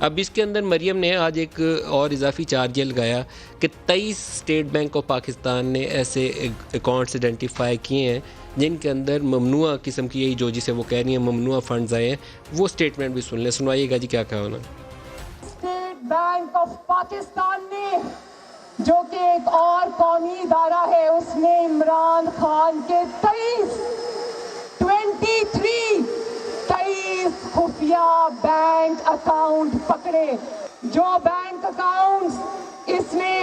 اب اس کے اندر مریم نے آج ایک اور اضافی چارج یہ لگایا کہ 23 اسٹیٹ بینک آف پاکستان نے ایسے اکاؤنٹس آئیڈینٹیفائی کیے ہیں جن کے اندر ممنوع قسم کی یہی جو جسے وہ کہہ رہی ہیں ممنوع فنڈز آئے ہیں. وہ اسٹیٹمنٹ بھی سن لیں, سنوائیے گا جی کیا کہا انہوں نے. اسٹیٹ بینک آف پاکستان نے جو کہ ایک اور قومی ادارہ ہے, اس نے عمران خان کے 23 خفیہ بینک اکاؤنٹ پکڑے, جو بینک اکاؤنٹس اس نے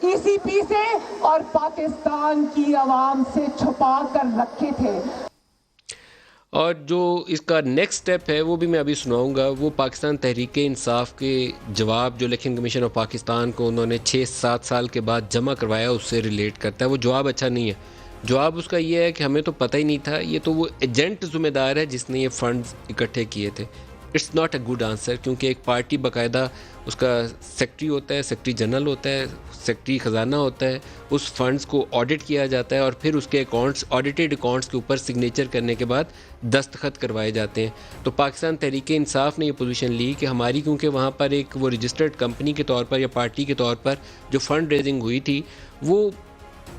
ای سی پی سے اور پاکستان کی عوام سے چھپا کر رکھے تھے. اور جو اس کا نیکسٹ سٹیپ ہے وہ بھی میں ابھی سناؤں گا. وہ پاکستان تحریک انصاف کے جواب جو الیکشن کمیشن آف پاکستان کو انہوں نے 6-7 سال کے بعد جمع کروایا اس سے ریلیٹ کرتا ہے. وہ جواب اچھا نہیں ہے. جواب اس کا یہ ہے کہ ہمیں تو پتہ ہی نہیں تھا, یہ تو وہ ایجنٹ ذمہ دار ہے جس نے یہ فنڈز اکٹھے کیے تھے. It's not a good answer, کیونکہ ایک پارٹی باقاعدہ اس کا سیکرٹری ہوتا ہے, سیکرٹری جنرل ہوتا ہے, سیکرٹری خزانہ ہوتا ہے, اس فنڈز کو آڈٹ کیا جاتا ہے اور پھر اس کے اکاؤنٹس آڈیٹڈ اکاؤنٹس کے اوپر سگنیچر کرنے کے بعد دستخط کروائے جاتے ہیں. تو پاکستان تحریک انصاف نے یہ پوزیشن لی کہ ہماری کیونکہ وہاں پر ایک وہ رجسٹرڈ کمپنی کے طور پر یا پارٹی کے طور پر جو فنڈ ریزنگ ہوئی تھی, وہ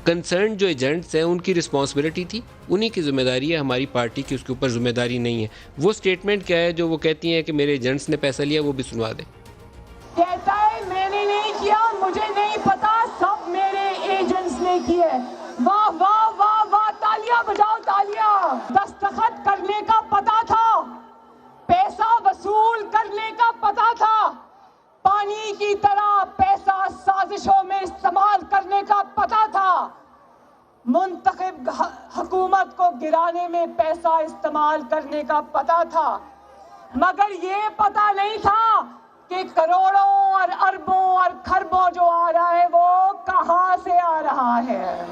کنسرن جو ایجنٹس ہیں ان کی رسپانسبلٹی تھی, انہی کی ذمہ داری ہے, ہماری پارٹی کی اس کے اوپر ذمہ داری نہیں ہے. وہ سٹیٹمنٹ کیا ہے جو وہ کہتی ہیں کہ میرے ایجنٹس نے پیسہ لیا, وہ بھی سنوا دیں. کہتا ہے میں نے نہیں کیا, مجھے نہیں پتا, سب میرے ایجنٹس نے کیے. واہ واہ واہ واہ, تالیاں بجاؤ تالیاں. دستخط کرنے کا پتا تھا, پیسہ وصول کرنے کا پتا تھا, پانی کی طرح پیسہ سازشوں میں استعمال کرنے کا پتا تھا, منتخب حکومت کو گرانے میں پیسہ استعمال کرنے کا پتا تھا, مگر یہ پتا نہیں تھا کہ کروڑوں اور اربوں اور کھربوں جو آ رہا ہے وہ کہاں سے آ رہا ہے.